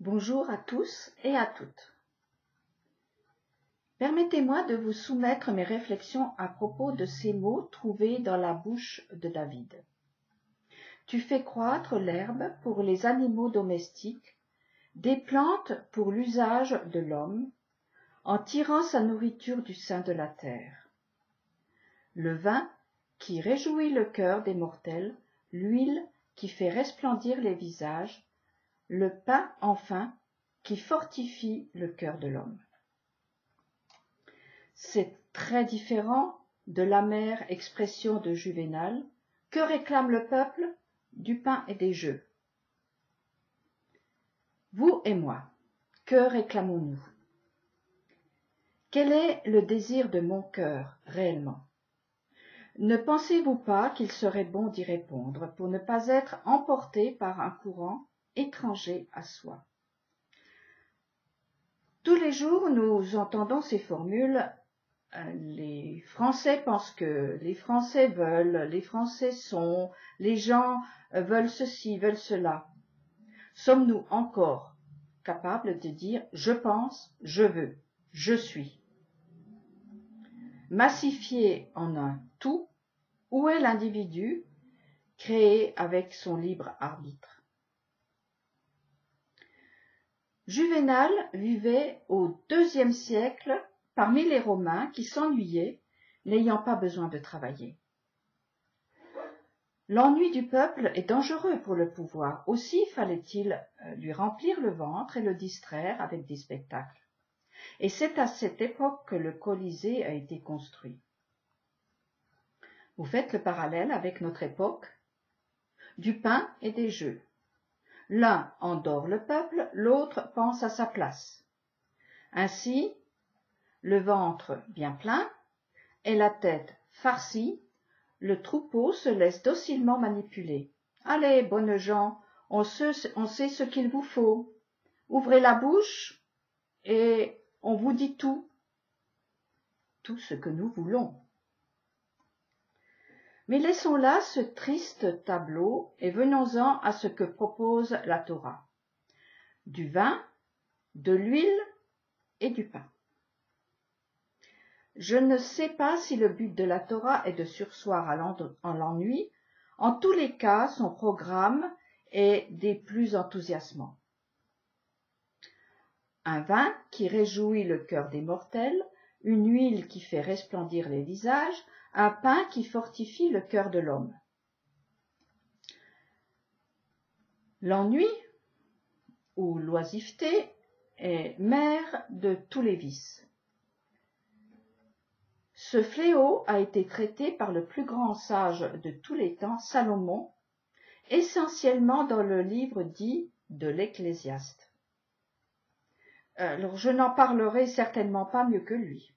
Bonjour à tous et à toutes. Permettez-moi de vous soumettre mes réflexions à propos de ces mots trouvés dans la bouche de David. Tu fais croître l'herbe pour les animaux domestiques, des plantes pour l'usage de l'homme, en tirant sa nourriture du sein de la terre. Le vin qui réjouit le cœur des mortels, l'huile qui fait resplendir les visages, le pain enfin qui fortifie le cœur de l'homme. C'est très différent de l'amère expression de Juvénal. Que réclame le peuple? Du pain et des jeux. Vous et moi, que réclamons-nous? Quel est le désir de mon cœur réellement? Ne pensez-vous pas qu'il serait bon d'y répondre pour ne pas être emporté par un courant étranger à soi? Tous les jours, nous entendons ces formules. Les Français pensent que, les Français veulent, les Français sont, les gens veulent ceci, veulent cela. Sommes-nous encore capables de dire « je pense, je veux, je suis » Massifié en un tout, où est l'individu créé avec son libre arbitre? Juvénal vivait au IIe siècle parmi les Romains qui s'ennuyaient, n'ayant pas besoin de travailler. L'ennui du peuple est dangereux pour le pouvoir. Aussi fallait-il lui remplir le ventre et le distraire avec des spectacles. Et c'est à cette époque que le Colisée a été construit. Vous faites le parallèle avec notre époque? Du pain et des jeux. L'un endort le peuple, l'autre pense à sa place. Ainsi, le ventre bien plein et la tête farcie, le troupeau se laisse docilement manipuler. Allez, bonnes gens, on sait ce qu'il vous faut. Ouvrez la bouche et on vous dit tout ce que nous voulons. Mais laissons là ce triste tableau et venons-en à ce que propose la Torah. Du vin, de l'huile et du pain. Je ne sais pas si le but de la Torah est de surseoir à l'ennui. En tous les cas, son programme est des plus enthousiasmants. Un vin qui réjouit le cœur des mortels, une huile qui fait resplendir les visages, un pain qui fortifie le cœur de l'homme. L'ennui, ou l'oisiveté, est mère de tous les vices. Ce fléau a été traité par le plus grand sage de tous les temps, Salomon, essentiellement dans le livre dit de l'Ecclésiaste. Alors je n'en parlerai certainement pas mieux que lui.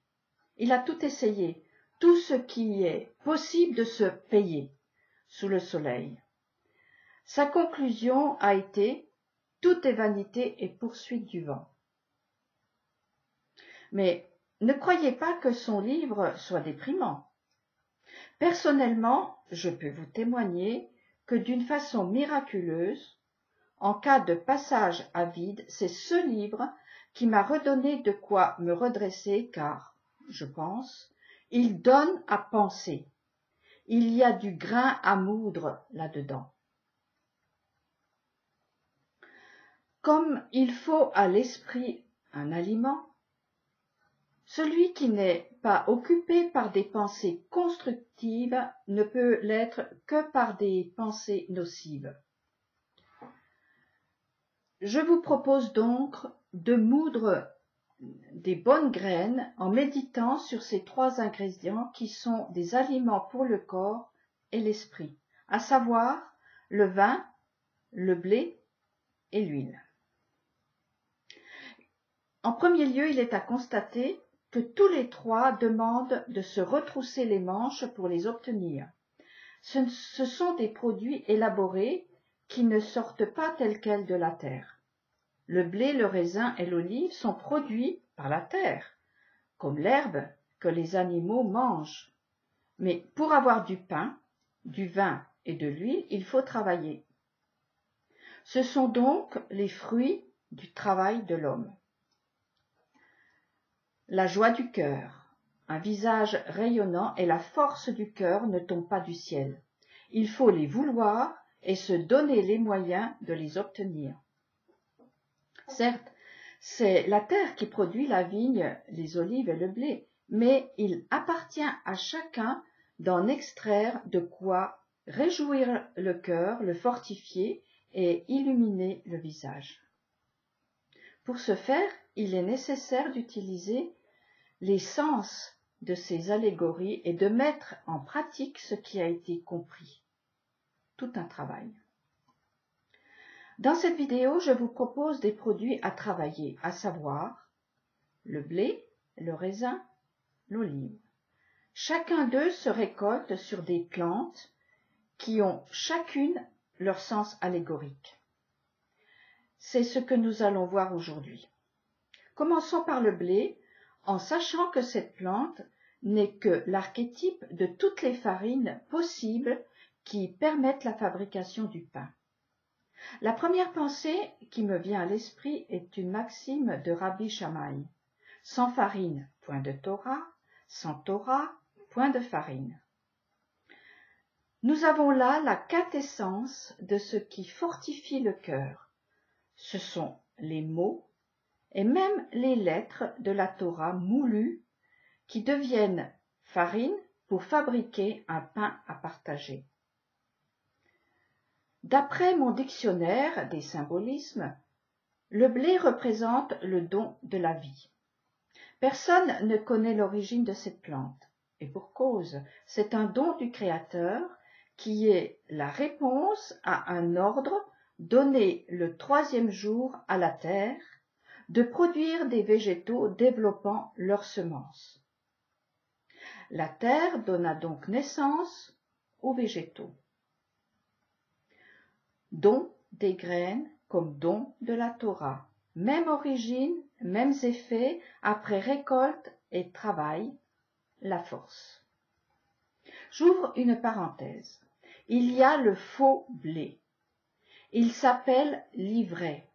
Il a tout essayé, tout ce qui est possible de se payer sous le soleil. Sa conclusion a été « Tout est vanité et poursuite du vent ». Mais ne croyez pas que son livre soit déprimant. Personnellement, je peux vous témoigner que d'une façon miraculeuse, en cas de passage à vide, c'est ce livre qui m'a redonné de quoi me redresser car, je pense, il donne à penser. Il y a du grain à moudre là-dedans. Comme il faut à l'esprit un aliment, celui qui n'est pas occupé par des pensées constructives ne peut l'être que par des pensées nocives. Je vous propose donc de moudre des bonnes graines en méditant sur ces trois ingrédients qui sont des aliments pour le corps et l'esprit, à savoir le vin, le blé et l'huile. En premier lieu, il est à constater que tous les trois demandent de se retrousser les manches pour les obtenir. Ce sont des produits élaborés qui ne sortent pas tels quels de la terre. Le blé, le raisin et l'olive sont produits par la terre, comme l'herbe que les animaux mangent. Mais pour avoir du pain, du vin et de l'huile, il faut travailler. Ce sont donc les fruits du travail de l'homme. La joie du cœur, un visage rayonnant et la force du cœur ne tombent pas du ciel. Il faut les vouloir et se donner les moyens de les obtenir. Certes, c'est la terre qui produit la vigne, les olives et le blé, mais il appartient à chacun d'en extraire de quoi réjouir le cœur, le fortifier et illuminer le visage. Pour ce faire, il est nécessaire d'utiliser les sens de ces allégories et de mettre en pratique ce qui a été compris. Tout un travail. Dans cette vidéo, je vous propose des produits à travailler, à savoir le blé, le raisin, l'olive. Chacun d'eux se récolte sur des plantes qui ont chacune leur sens allégorique. C'est ce que nous allons voir aujourd'hui. Commençons par le blé, en sachant que cette plante n'est que l'archétype de toutes les farines possibles qui permettent la fabrication du pain. La première pensée qui me vient à l'esprit est une maxime de Rabbi Shammai. Sans farine, point de Torah, sans Torah, point de farine. Nous avons là la quintessence de ce qui fortifie le cœur. Ce sont les mots et même les lettres de la Torah moulues qui deviennent farine pour fabriquer un pain à partager. D'après mon dictionnaire des symbolismes, le blé représente le don de la vie. Personne ne connaît l'origine de cette plante, et pour cause, c'est un don du Créateur qui est la réponse à un ordre donné le 3e jour à la terre de produire des végétaux développant leurs semences. La terre donna donc naissance aux végétaux. Don des graines comme don de la Torah. Même origine, mêmes effets, après récolte et travail, la force. J'ouvre une parenthèse. Il y a le faux blé. Il s'appelle l'ivraie.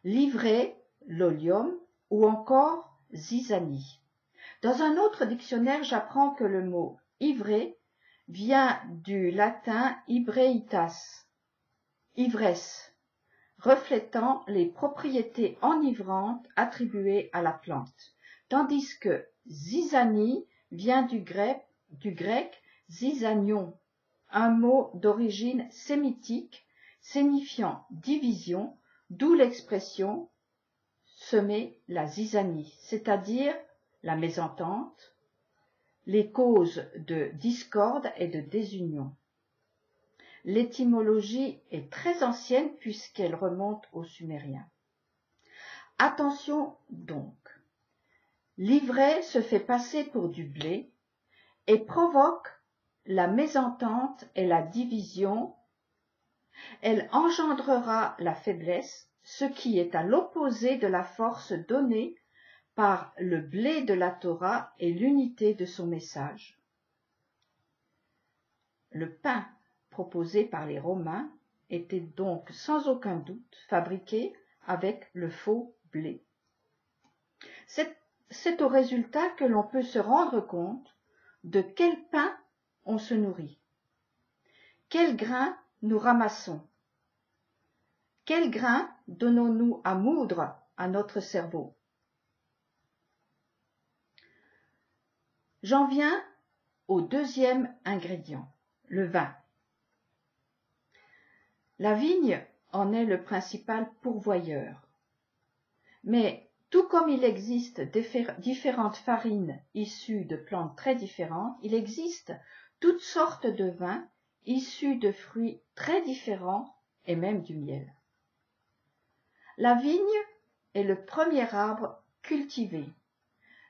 L'ivraie, l'olium ou encore zizanie. Dans un autre dictionnaire, j'apprends que le mot ivraie vient du latin ibreitas, ivresse, reflétant les propriétés enivrantes attribuées à la plante, tandis que zizanie vient du grec zizanion, un mot d'origine sémitique signifiant division, d'où l'expression semer la zizanie, c'est-à-dire la mésentente, les causes de discorde et de désunion. L'étymologie est très ancienne puisqu'elle remonte aux Sumériens. Attention donc, l'ivraie se fait passer pour du blé et provoque la mésentente et la division. Elle engendrera la faiblesse, ce qui est à l'opposé de la force donnée par le blé de la Torah et l'unité de son message. Le pain proposé par les Romains était donc sans aucun doute fabriqué avec le faux blé. C'est au résultat que l'on peut se rendre compte de quel pain on se nourrit, quel grain nous ramassons, quel grain donnons-nous à moudre à notre cerveau. J'en viens au 2e ingrédient, le vin. La vigne en est le principal pourvoyeur. Mais tout comme il existe différentes farines issues de plantes très différentes, il existe toutes sortes de vins issus de fruits très différents et même du miel. La vigne est le premier arbre cultivé,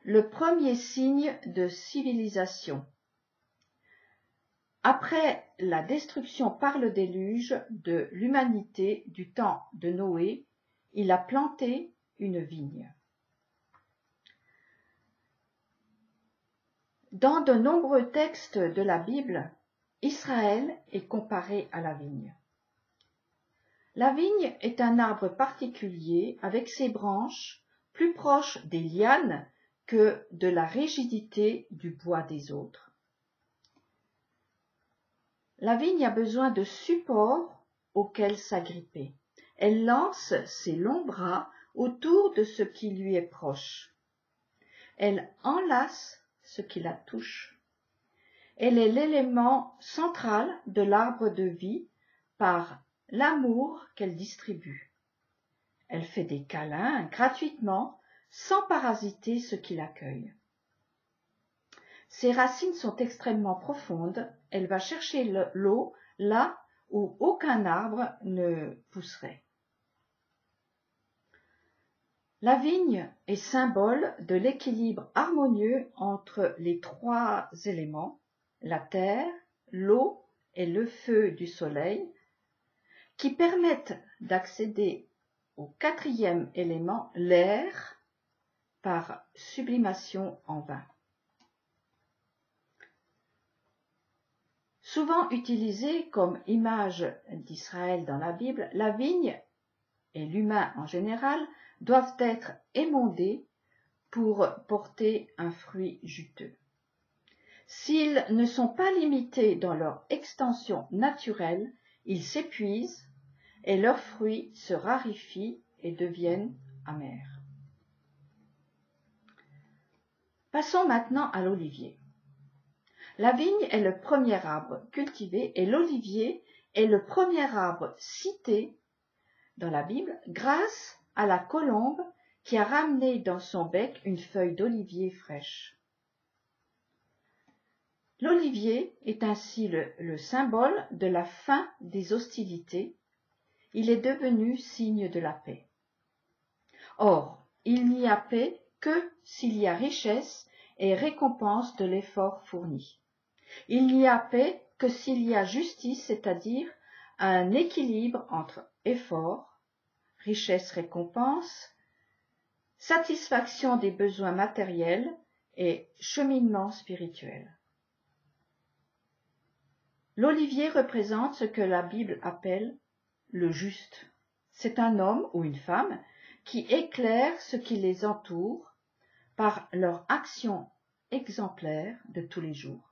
le premier signe de civilisation. Après la destruction par le déluge de l'humanité du temps de Noé, il a planté une vigne. Dans de nombreux textes de la Bible, Israël est comparé à la vigne. La vigne est un arbre particulier avec ses branches plus proches des lianes que de la rigidité du bois des autres. La vigne a besoin de supports auxquels s'agripper. Elle lance ses longs bras autour de ce qui lui est proche. Elle enlace ce qui la touche. Elle est l'élément central de l'arbre de vie par l'amour qu'elle distribue. Elle fait des câlins gratuitement sans parasiter ce qui l'accueille. Ses racines sont extrêmement profondes. Elle va chercher l'eau là où aucun arbre ne pousserait. La vigne est symbole de l'équilibre harmonieux entre les trois éléments, la terre, l'eau et le feu du soleil, qui permettent d'accéder au quatrième élément, l'air, par sublimation en vin. Souvent utilisée comme image d'Israël dans la Bible, la vigne et l'humain en général doivent être émondés pour porter un fruit juteux. S'ils ne sont pas limités dans leur extension naturelle, ils s'épuisent et leurs fruits se raréfient et deviennent amers. Passons maintenant à l'olivier. La vigne est le premier arbre cultivé et l'olivier est le premier arbre cité dans la Bible grâce à la colombe qui a ramené dans son bec une feuille d'olivier fraîche. L'olivier est ainsi le symbole de la fin des hostilités. Il est devenu signe de la paix. Or, il n'y a paix que s'il y a richesse et récompense de l'effort fourni. Il n'y a paix que s'il y a justice, c'est-à-dire un équilibre entre effort, richesse-récompense, satisfaction des besoins matériels et cheminement spirituel. L'olivier représente ce que la Bible appelle le juste. C'est un homme ou une femme qui éclaire ce qui les entoure par leur action exemplaire de tous les jours.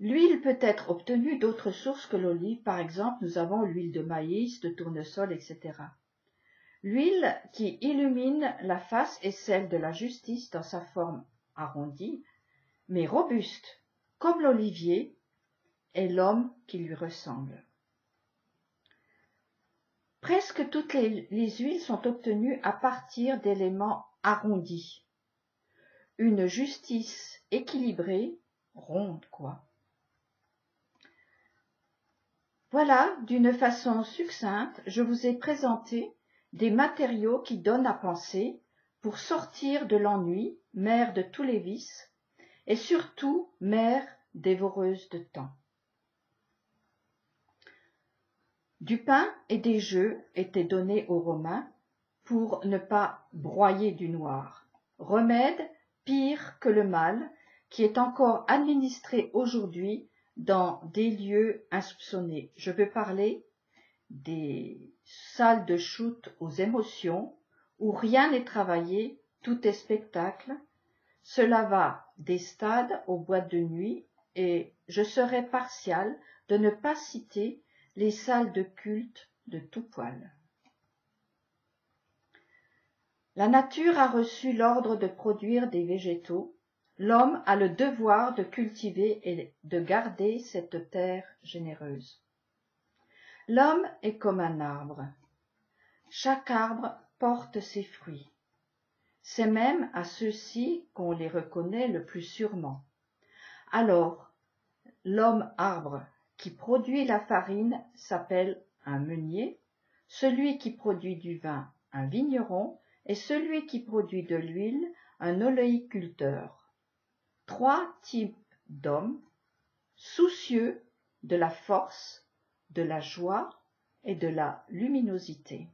L'huile peut être obtenue d'autres sources que l'olive. Par exemple, nous avons l'huile de maïs, de tournesol, etc. L'huile qui illumine la face est celle de la justice dans sa forme arrondie, mais robuste, comme l'olivier, est l'homme qui lui ressemble. Presque toutes les huiles sont obtenues à partir d'éléments arrondis. Une justice équilibrée, ronde quoi. Voilà, d'une façon succincte, je vous ai présenté des matériaux qui donnent à penser pour sortir de l'ennui, mère de tous les vices, et surtout mère dévoreuse de temps. Du pain et des jeux étaient donnés aux Romains pour ne pas broyer du noir. Remède pire que le mal qui est encore administré aujourd'hui dans des lieux insoupçonnés. Je veux parler des salles de shoot aux émotions où rien n'est travaillé, tout est spectacle. Cela va des stades aux boîtes de nuit et je serais partial de ne pas citer les salles de culte de tout poil. La nature a reçu l'ordre de produire des végétaux. L'homme a le devoir de cultiver et de garder cette terre généreuse. L'homme est comme un arbre. Chaque arbre porte ses fruits. C'est même à ceux-ci qu'on les reconnaît le plus sûrement. Alors, l'homme arbre qui produit la farine s'appelle un meunier, celui qui produit du vin un vigneron et celui qui produit de l'huile un oléiculteur. Trois types d'hommes soucieux de la force, de la joie et de la luminosité.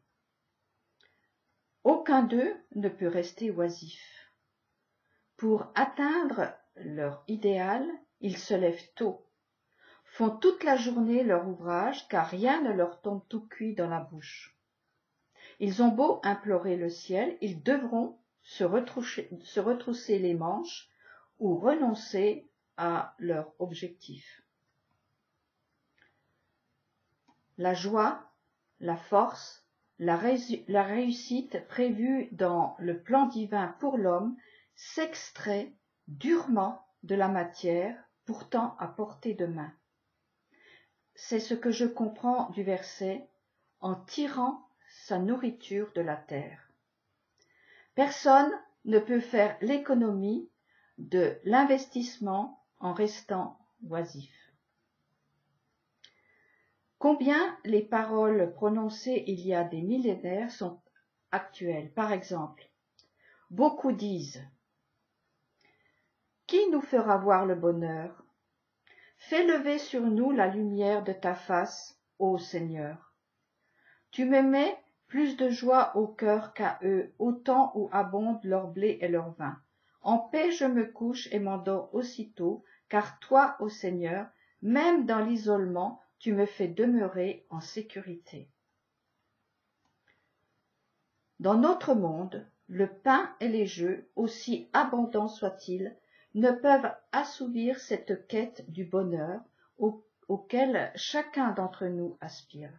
Aucun d'eux ne peut rester oisif. Pour atteindre leur idéal, ils se lèvent tôt, font toute la journée leur ouvrage, car rien ne leur tombe tout cuit dans la bouche. Ils ont beau implorer le ciel, ils devront se retrousser les manches ou renoncer à leur objectif. La joie, la force, la réussite prévue dans le plan divin pour l'homme s'extrait durement de la matière, pourtant à portée de main. C'est ce que je comprends du verset « en tirant sa nourriture de la terre ». Personne ne peut faire l'économie de l'investissement en restant oisif. Combien les paroles prononcées il y a des millénaires sont actuelles. Par exemple, beaucoup disent « Qui nous fera voir le bonheur ? Fais lever sur nous la lumière de ta face, ô Seigneur. Tu me mets plus de joie au cœur qu'à eux, au temps où abondent leur blé et leur vin. En paix je me couche et m'endors aussitôt, car toi, ô Seigneur, même dans l'isolement, tu me fais demeurer en sécurité. » Dans notre monde, le pain et les jeux, aussi abondants soient-ils, ne peuvent assouvir cette quête du bonheur auquel chacun d'entre nous aspire.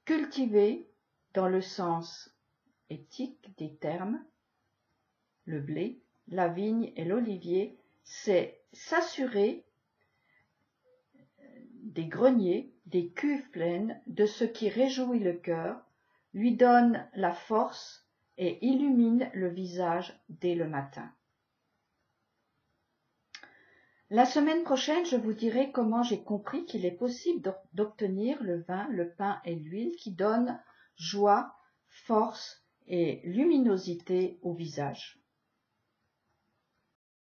Cultiver, dans le sens éthique des termes, le blé, la vigne et l'olivier, c'est s'assurer des greniers, des cuves pleines de ce qui réjouit le cœur, lui donne la force et illumine le visage dès le matin. La semaine prochaine, je vous dirai comment j'ai compris qu'il est possible d'obtenir le vin, le pain et l'huile qui donnent joie, force et luminosité au visage.